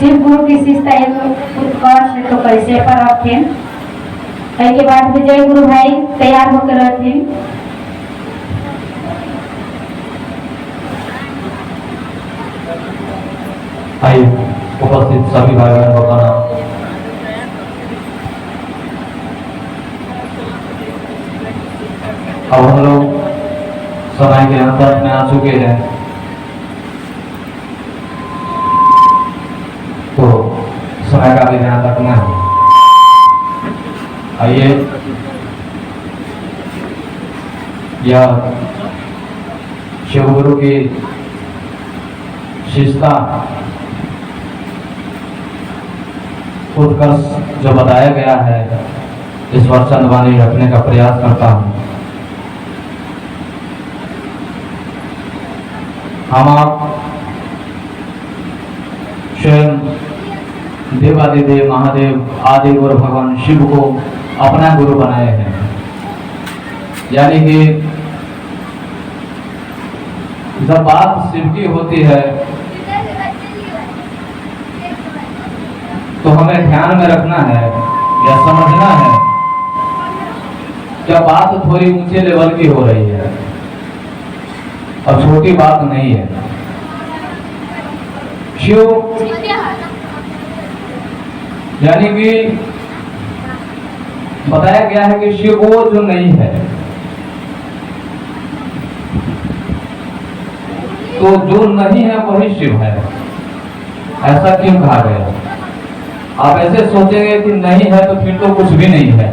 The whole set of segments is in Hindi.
शिव गुरु की शिष्यता उत्कर्ष है तो कैसे पर रखें। के बाद विजय गुरु भाई तैयार होकर रखें। आइए उपस्थित सभी भाई बहनों का नाम। अब हम लोग समय के अंत में आ चुके हैं, तो समय का भी ध्यान रखना है। आइए यह शिव गुरु की शिष्यता उत्कर्ष जो बताया गया है, इस पर चंद वाणी रखने का प्रयास करता हूँ। हम आप स्वयं देवादिदेव महादेव आदि गुरु भगवान शिव को अपना गुरु बनाए हैं। यानी कि जब बात शिव की होती है तो हमें ध्यान में रखना है या समझना है क्या बात थोड़ी ऊंचे लेवल की हो रही है और छोटी बात नहीं है। शिव यानी कि बताया गया है कि शिव वो जो नहीं है, तो जो नहीं है वही शिव है। ऐसा क्यों कहा गया? आप ऐसे सोचेंगे कि नहीं है तो फिर तो कुछ भी नहीं है,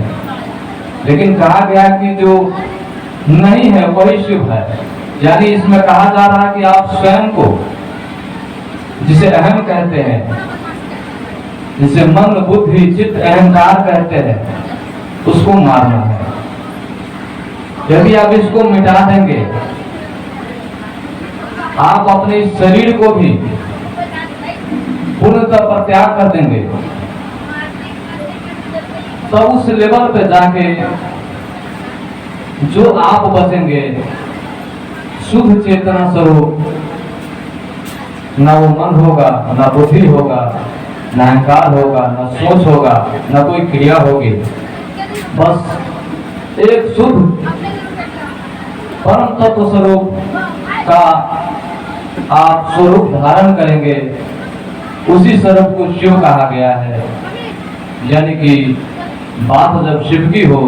लेकिन कहा गया कि जो नहीं है वही शिव है। यानी इसमें कहा जा रहा है कि आप स्वयं को, जिसे अहम कहते हैं, जिसे मन बुद्धि चित्त अहंकार कहते हैं, उसको मारना है। यदि आप इसको मिटा देंगे, आप अपने शरीर को भी पूर्णतः परित्याग कर देंगे, तो उस लेवल पे जाके जो आप बचेंगे शुद्ध चेतना स्वरूप, न वो मन होगा, न बुद्धि होगा, न अहंकार होगा, न सोच होगा, न कोई क्रिया होगी। बस एक शुद्ध परम तत्व स्वरूप का आप स्वरूप धारण करेंगे। उसी स्वरूप को शिव कहा गया है। यानी कि बात जब शिव की हो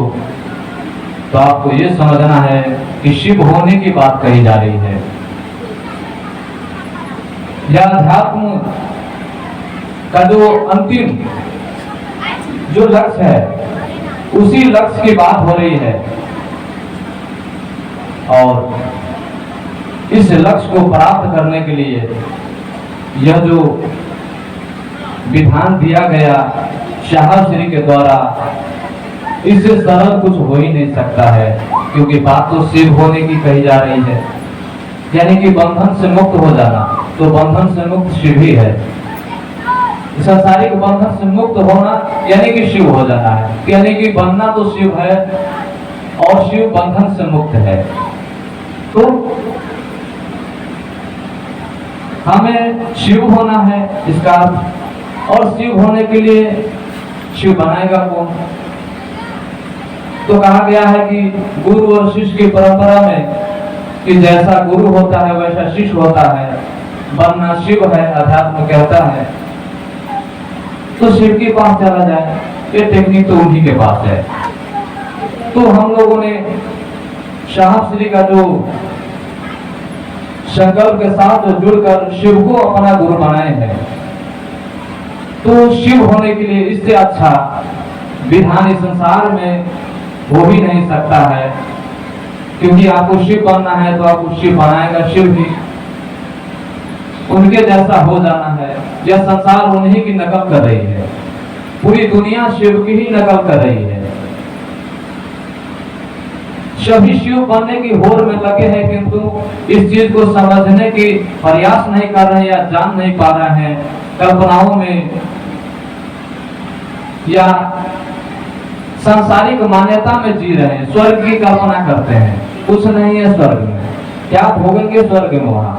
तो आपको ये समझना है कि शिव होने की बात कही जा रही है। यह अध्यात्म का जो अंतिम जो लक्ष्य है, उसी लक्ष्य की बात हो रही है। और इस लक्ष्य को प्राप्त करने के लिए यह जो विधान दिया गया शाह श्री के द्वारा, इससे सरल कुछ हो ही नहीं सकता है, क्योंकि बात तो शिव होने की कही जा रही है। यानी कि बंधन से मुक्त हो जाना, तो बंधन से मुक्त शिव ही है। संसारिक बंधन से मुक्त होना यानी कि शिव हो जाना है। यानी कि बनना तो शिव है और शिव बंधन से मुक्त है। तो हमें शिव होना है इसका अर्थ। और शिव होने के लिए शिव बनाएगा कौन? तो कहा गया है कि गुरु और शिष्य की परंपरा में कि जैसा गुरु होता है वैसा शिष्य होता है। बनना शिव है, अध्यात्म कहता है। तो शिव के पास चला जाए, ये टेक्निक तो उन्हीं के पास है। तो हम लोगों ने साहब श्री का जो संकल्प के साथ जो जुड़कर शिव को अपना गुरु बनाए हैं, तो शिव होने के लिए इससे अच्छा विधान इस संसार में हो ही नहीं सकता है। क्योंकि आपको शिव बनना है तो आपको शिव बनाएगा शिव ही, उनके जैसा हो जाना है। यह संसार उन्हीं की नकल कर रही है, पूरी दुनिया शिव की ही नकल कर रही है। सभी शिव बनने की होड़ में लगे हैं, किंतु इस चीज को समझने की प्रयास नहीं कर रहे हैं या जान नहीं पा रहे हैं। कल्पनाओं में या सांसारिक मान्यता में जी रहे हैं, स्वर्ग की कल्पना करते हैं। कुछ नहीं है स्वर्ग में, क्या भोगेंगे स्वर्ग में? वहां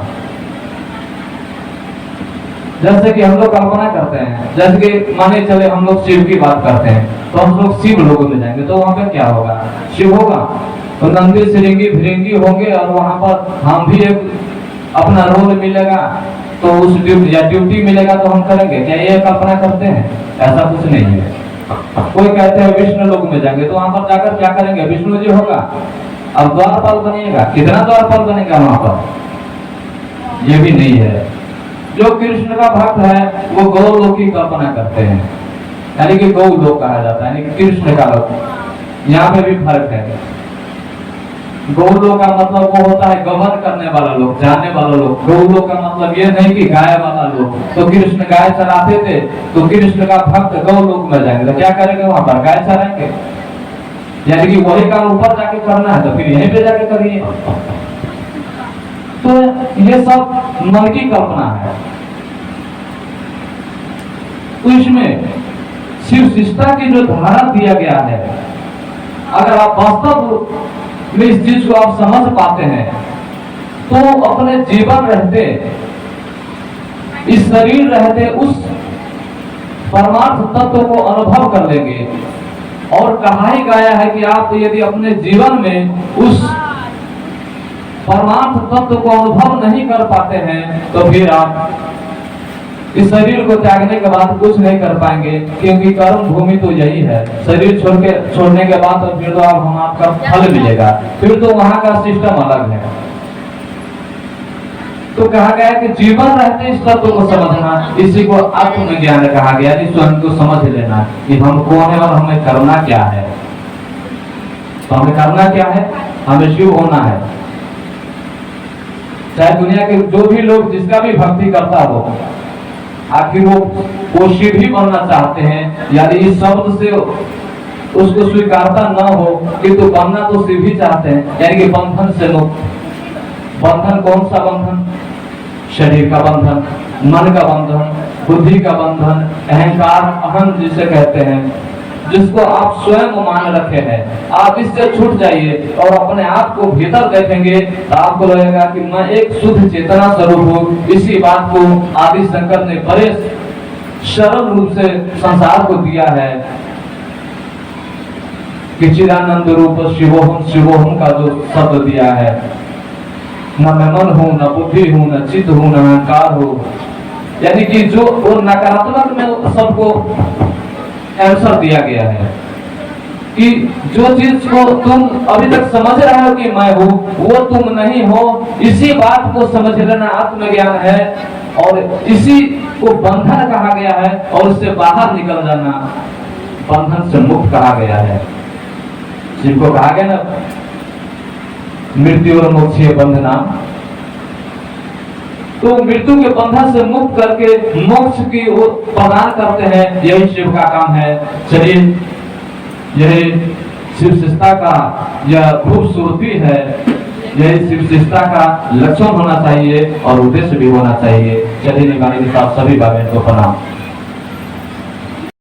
जैसे कि हम लोग कल्पना करते हैं, जैसे कि माने चले हम लोग शिव की बात करते हैं, तो हम लोग शिव लोगों में जाएंगे तो वहां पे क्या होगा, शिव होगा, तो नंदी सिरिंगी भिरिंगी होंगे और वहां पर हम भी एक अपना रोल मिलेगा, तो उस ड्यूटी मिलेगा तो हम करेंगे क्या, ये कल्पना करते हैं? ऐसा कुछ नहीं है। कोई कहते हैं विष्णु लोक में जाएंगे तो वहां पर जाकर क्या करेंगे, विष्णु जी होगा, अब द्वारपाल बनेगा, कितना द्वारपाल बनेगा वहां पर, ये भी नहीं है। जो कृष्ण का भक्त है वो गौलोक की कल्पना करते हैं, यानी कि गौलोक कहा जाता है, यानी कि कृष्ण का लोक। यहाँ पे भी फर्क है। गौलोक का मतलब वो होता है गमन करने वाला लोग, जानने वाला लोग। गौलोक का मतलब ये नहीं कि गाय वाला लोग। तो कृष्ण गाय चराते थे, तो कृष्ण का भक्त गौलोक में जाएंगे तो क्या करेंगे, वहां पर गाय चराएंगे, यानी कि वही काम ऊपर जाके करना है तो फिर यहीं पे जाके करिए। तो ये सब मन की कल्पना है। तो इसमें शिव शिष्टा की जो धारा दिया गया है, अगर आप वास्तव में इस चीज को आप समझ पाते हैं तो अपने जीवन रहते, इस शरीर रहते उस परमार्थ तत्व को अनुभव कर लेंगे। और कहा ही गया है कि आप यदि अपने जीवन में उस परमार्थ तत्व को अनुभव नहीं कर पाते हैं तो फिर आप इस शरीर को त्यागने के बाद कुछ नहीं कर पाएंगे, क्योंकि कर्म भूमि तो यही है। शरीर छोड़ने के बाद तो फिर तो हम आपका फल मिलेगा, फिर तो वहां का सिस्टम अलग है। तो कहा गया कि जीवन रहते इस तत्व को समझना, इसी को आत्मज्ञान कहा गया, स्वयं को समझ लेना कि हम कौन है और हमें करना क्या है। तो हमें करना क्या है, हमें शिव होना है। चाहे दुनिया के जो भी लोग जिसका भी भक्ति करता हो, आखिर वो शिव ही बनना चाहते हैं, यदि इस शब्द से उसको स्वीकारता न हो कि तो बनना तो शिव ही चाहते हैं, यानी कि बंधन से मुक्त। बंधन कौन सा बंधन, शरीर का बंधन, मन का बंधन, बुद्धि का बंधन, अहंकार अहम जिसे कहते हैं, जिसको आप स्वयं मान रखे हैं, आप इससे छूट जाइए और अपने आप को भीतर देखेंगे तो आपको लगेगा कि मैं एक शुद्ध चेतना स्वरूप हूँ। इसी बात को आदि शंकर ने बड़े सरल रूप से संसार को दिया है कि चिदानंद रूप शिवोहम, शिवोहम का जो शब्द दिया है, न मैं मन हूँ, न बुद्धि हूँ, न चित्त हूँ, न अहंकार हूँ, यानी कि जो वो नकारात्मक में सबको आंसर दिया गया है कि जो चीज को तुम अभी तक समझ रहे हो कि मैं हूं वो तुम नहीं हो। इसी बात को समझ लेना आत्मज्ञान है और इसी को बंधन कहा गया है और उससे बाहर निकल जाना बंधन से मुक्त कहा गया है। जिनको कहा गया ना मृत्यु और मोक्ष बंधना, तो मृत्यु के बंधन से मुक्त करके मोक्ष की ओर प्रदान करते हैं, यही शिव का काम है। चलिए, यही शिव शिष्टा का यह खूबसूरती है, यही शिव शिष्टा का लक्षण होना चाहिए और उद्देश्य भी होना चाहिए। चलिए निभाने के साथ सभी भाइयों को प्रणाम।